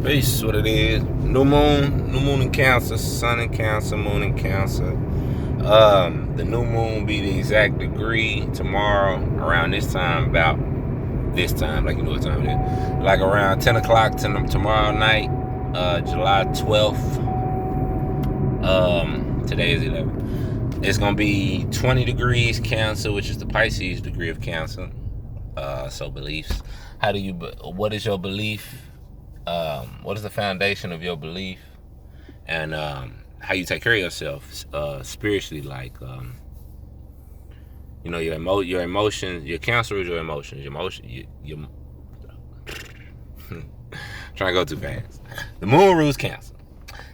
Peace, what it is. New moon in Cancer, sun in Cancer, moon in Cancer. The new moon be the exact degree tomorrow around this time, about this time, like you know what time it is. Like around 10 o'clock tomorrow night, July 12th. Today is 11. It's gonna be 20 degrees Cancer, which is the Pisces degree of Cancer. So beliefs. What is your belief? What is the foundation of your belief, and how you take care of yourself spiritually? Like, your emotions. Your Cancer is your emotions. Your trying to go too fast. The moon rules Cancer.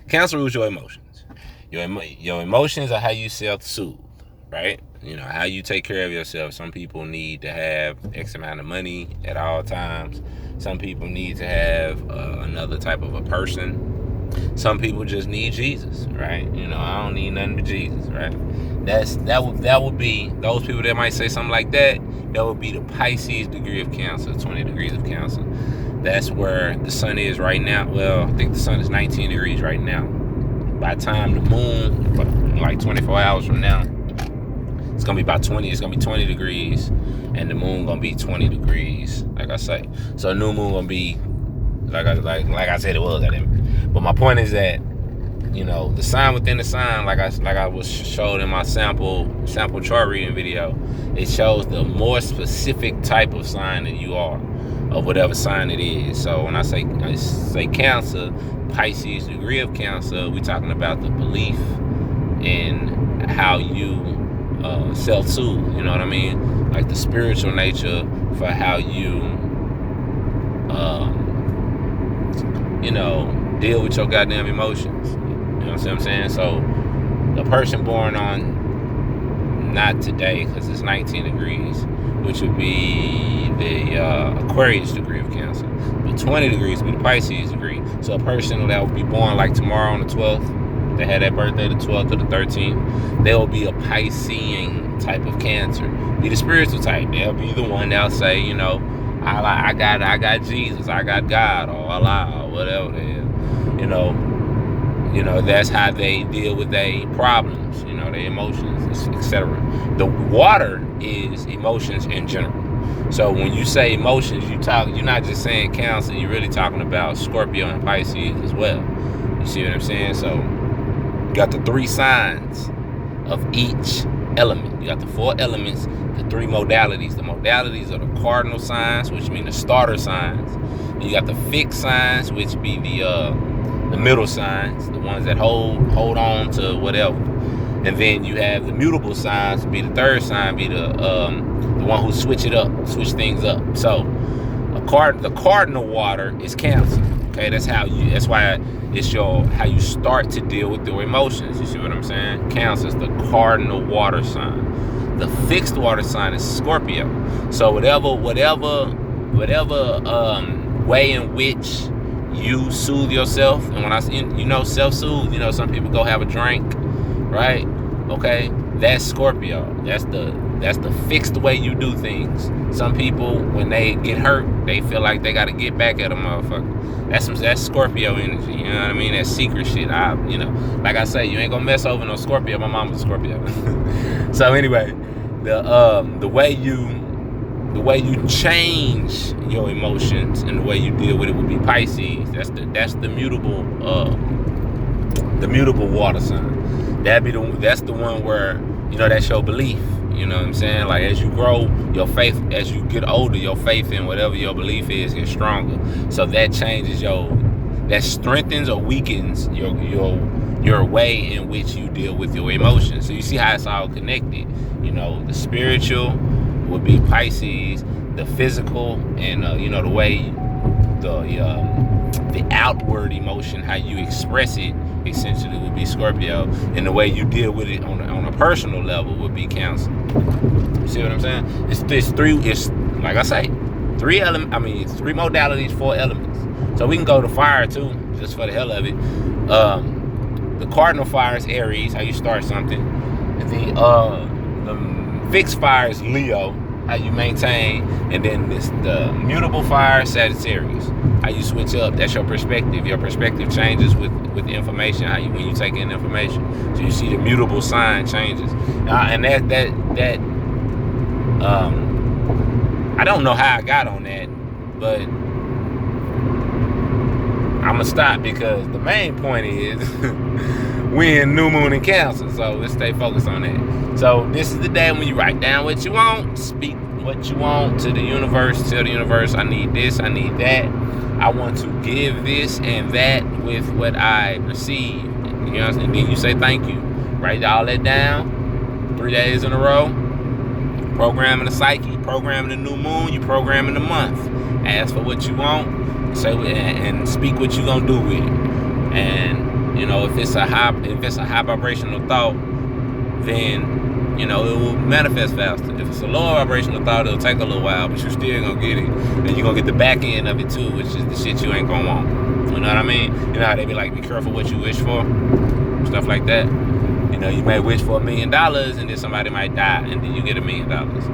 Cancer rules your emotions. Your emotions are how you self-soothe, right? How you take care of yourself. Some people need to have X amount of money at all times. Some people need to have another type of a person. Some people just need Jesus, right? I don't need nothing but Jesus, right? That would be those people that might say something like that. That would be the Pisces degree of Cancer, 20 degrees of Cancer. That's where the sun is right now. Well, I think the sun is 19 degrees right now. By the time the moon, like 24 hours from now, it's gonna be about 20. It's gonna be 20 degrees, and the moon gonna be 20 degrees. Like I say, so new moon gonna be like I said it was. But my point is that the sign within the sign, like I was showed in my sample chart reading video, it shows the more specific type of sign that you are, of whatever sign it is. So when I say Cancer, Pisces degree of Cancer, we're talking about the belief in how you self-soothe, you know what I mean? Like the spiritual nature for how you deal with your goddamn emotions. You know what I'm saying? So the person born on, not today because it's 19 degrees, which would be the Aquarius degree of Cancer, but 20 degrees would be the Pisces degree. So a person that would be born like tomorrow on the 12th, they had that birthday the 12th or the 13th, they'll be a Piscean type of Cancer, be the spiritual type. They'll be the one that'll say, I got Jesus, I got God, or Allah, or whatever it is. That's how they deal with their problems, their emotions, etc. The water is emotions in general. So when you say emotions, you're not just saying Cancer, you're really talking about Scorpio and Pisces as well. You see what I'm saying? So you got the three signs of each element. You got the four elements, the three modalities. The modalities are the cardinal signs, which mean the starter signs. And you got the fixed signs, which be the middle signs, the ones that hold on to whatever. And then you have the mutable signs, be the third sign, be the one who switch things up. So the cardinal water is Cancer. Okay, that's why it's how you start to deal with your emotions. You see what I'm saying? Cancer is the cardinal water sign. The fixed water sign is Scorpio. So whatever way in which you soothe yourself, and when I self-soothe, some people go have a drink, right? Okay, that's Scorpio. That's the fixed way you do things. Some people, when they get hurt, they feel like they got to get back at a motherfucker. That's Scorpio energy. You know what I mean? That secret shit. Like I say, you ain't gonna mess over no Scorpio. My mom was a Scorpio. So anyway, the way you change your emotions and the way you deal with it would be Pisces. That's the mutable water sign. That's the one where that's your belief. You know what I'm saying? Like as you grow, your faith, as you get older, your faith in whatever your belief is gets stronger. So that changes that strengthens or weakens your way in which you deal with your emotions. So you see how it's all connected. The spiritual would be Pisces, the physical, and the way the outward emotion, how you express it, essentially would be Scorpio, and the way you deal with it on a personal level would be Cancer. You see what I'm saying? It's like I say, three modalities, four elements. So we can go to fire too, just for the hell of it. The cardinal fire is Aries, how you start something. The fixed fire is Leo, how you maintain, and then the mutable fire, Sagittarius, how you switch up. That's your perspective. Your perspective changes with information. When you take in information, so you see the mutable sign changes, and that I don't know how I got on that, but I'm gonna stop because the main point is we in new moon in Cancer, so let's stay focused on that. So this is the day when you write down what you want, speak what you want to the universe, tell the universe, I need this, I need that, I want to give this and that with what I receive. You know, and then you say thank you. Write all that down 3 days in a row. Programming the psyche, programming the new moon, you programming the month. Ask for what you want, say and speak what you gonna do with it. And you know, if it's a high vibrational thought, then you know it will manifest faster. If it's a lower vibrational thought, it'll take a little while, but you're still gonna get it. And you're gonna get the back end of it too, which is the shit you ain't gonna want. You know what I mean? You know how they be like, be careful what you wish for, stuff like that. You know, you may wish for $1 million and then somebody might die and then you get $1 million.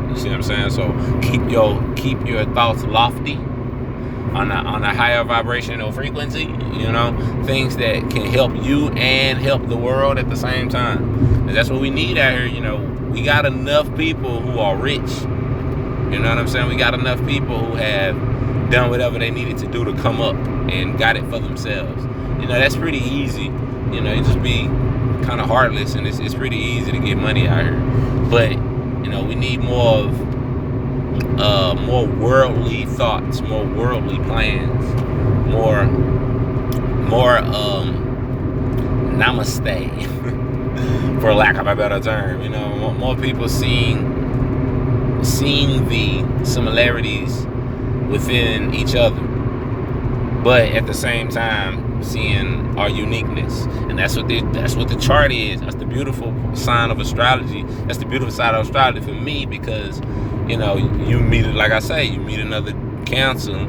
You see what I'm saying? So keep your thoughts lofty on a higher vibrational frequency, you know, things that can help you and help the world at the same time. And that's what we need out here. You know, we got enough people who are rich. You know what I'm saying? We got enough people who have done whatever they needed to do to come up and got it for themselves. You know, that's pretty easy. You know, you just be kind of heartless, and it's pretty easy to get money out here. But you know, we need more worldly thoughts, more worldly plans, more namaste, for lack of a better term. You know, more people seeing the similarities within each other, but at the same time seeing our uniqueness. And that's what the chart is. That's the beautiful sign of astrology. That's the beautiful side of astrology for me, because you know, you meet, like I say, you meet another Cancer,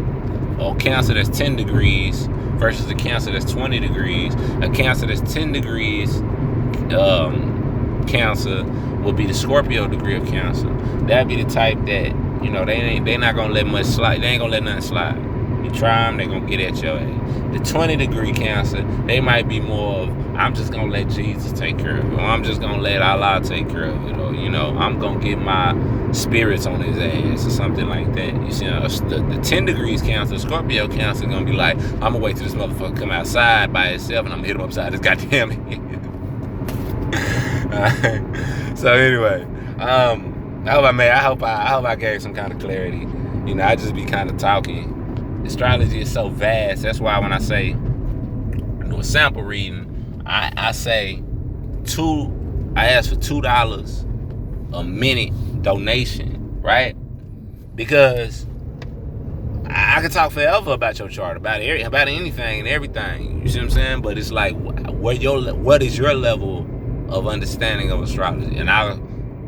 or Cancer that's 10 degrees versus a Cancer that's 20 degrees. A Cancer that's 10 degrees Cancer will be the Scorpio degree of Cancer. That'd be the type that, you know, they not gonna let much slide. They ain't gonna let nothing slide. You try them, they gonna get at your ass. The 20 degree Cancer, they might be more of, I'm just gonna let Jesus take care of it, or I'm just gonna let Allah take care of it, or you know, I'm gonna get my spirits on his ass, or something like that. You see, the 10 degrees Cancer, Scorpio Cancer, gonna be like, I'm gonna wait till this motherfucker come outside by himself, and I'm gonna hit him upside his goddamn head. So anyway, I hope I gave some kind of clarity. You know, I just be kind of talking. Astrology is so vast. That's why when I say do a sample reading, I ask for $2 a minute donation, right? Because I could talk forever about your chart, about anything and everything. You see what I'm saying? But it's like, what is your level of understanding of astrology? And I'll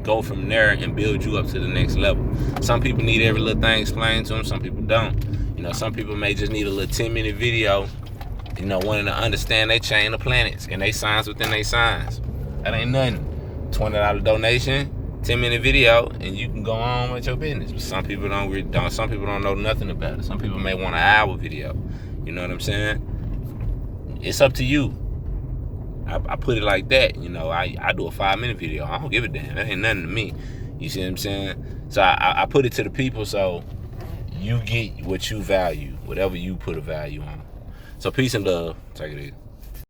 go from there and build you up to the next level. Some people need every little thing explained to them. Some people don't. You know, some people may just need a little 10-minute video, you know, wanting to understand their chain of planets and they signs within their signs. That ain't nothing. $20 donation, 10-minute video, and you can go on with your business. But some people don't know nothing about it. Some people may want an hour video. You know what I'm saying? It's up to you. I put it like that. You know, I do a 5-minute video. I don't give a damn. That ain't nothing to me. You see what I'm saying? So I put it to the people so you get what you value, whatever you put a value on. So peace and love. Take it easy.